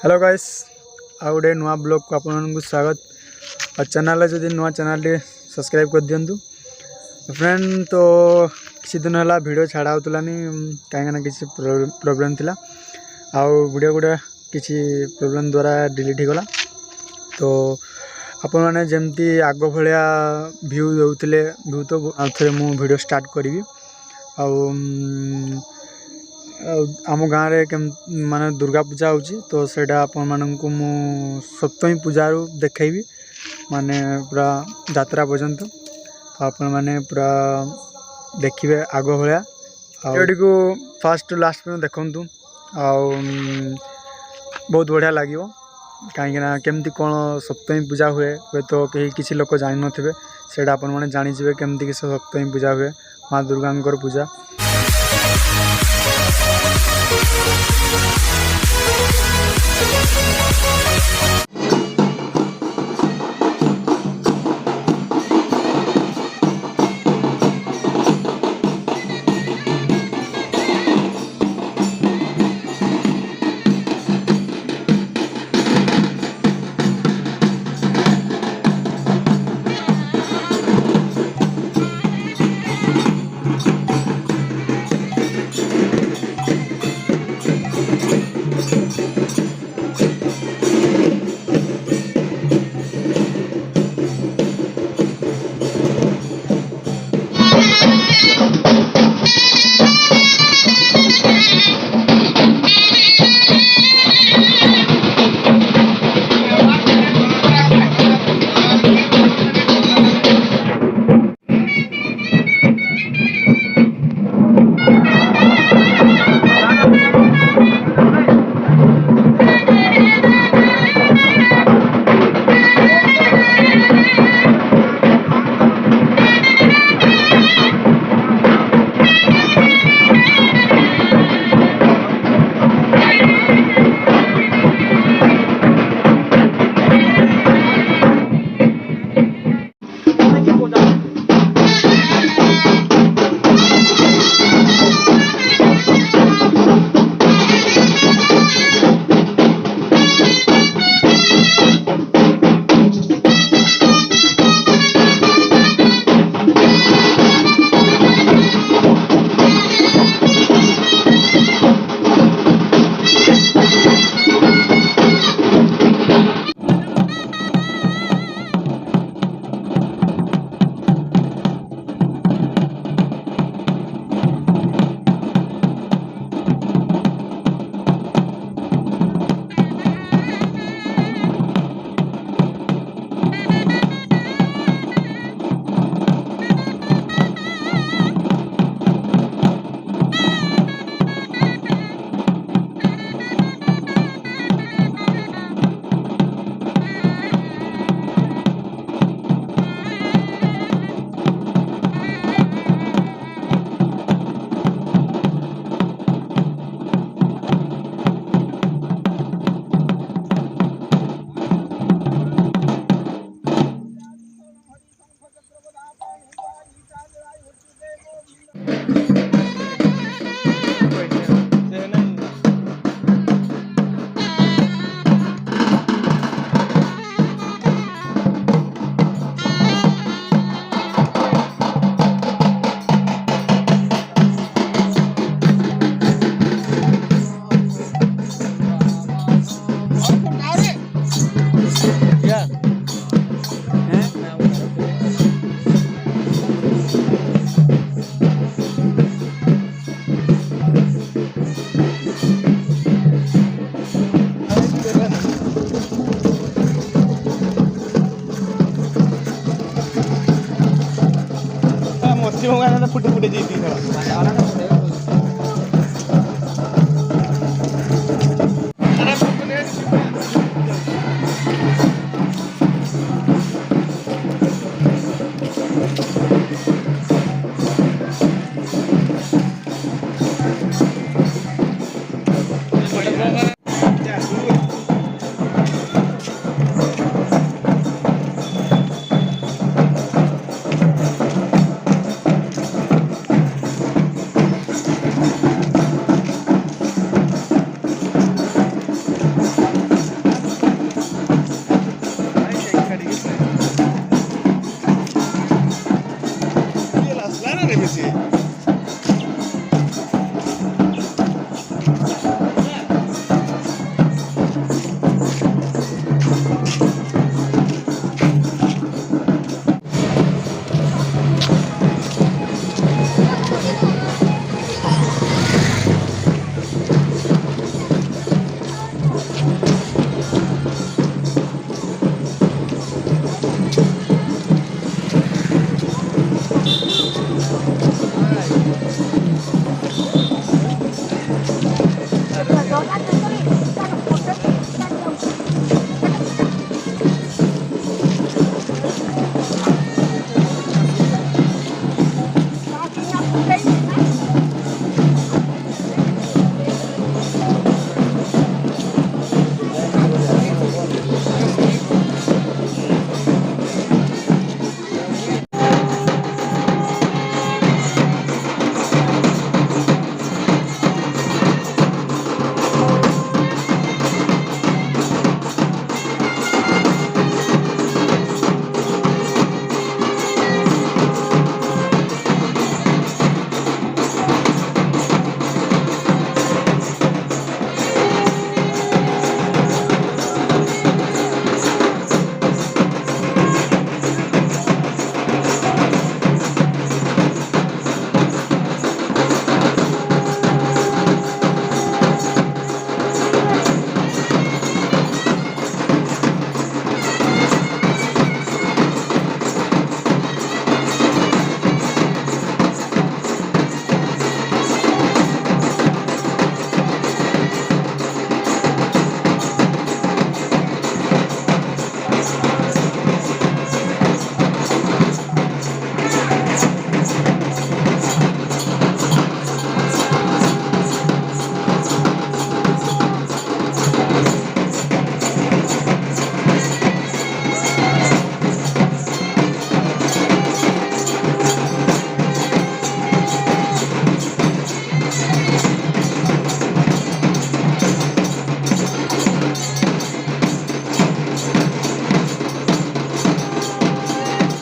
Hello guys आ गोटे नुआ blog को आपको स्वागत और चैनल जदि नुआ चैनल सब्सक्राइब कर दिंतु फ्रेंड। तो किसी दिन है वीडियो छाड़ा होलानी कहीं किसी प्रोब्लेम थिला वीडियो गुड़ा किसी प्रोब्लेम द्वारा डिलीट हो गला। तो आपण मैंने जमती आग भाया व्यू दौले व्यू तो थे मु वीडियो स्टार्ट करी आम गाँव में माने दुर्गा पूजा होची तो सेटा आपण मानक मु सप्तमी पूजा देखी माने पूरा यात्रा पर्यंत तो आपण मैंने पूरा देखिए आग भाया वीडियो को फास्ट टू लास्ट में देखु बहुत बढ़िया लगे कहीं केमती कौन सप्तमी पूजा हुए तो कहीं किसी लोग जान नथिबे सेटा आपण माने जानिजिबे केमती कि सप्तमी पूजा हुए माँ दुर्गांकर पूजा। फुटे फुटे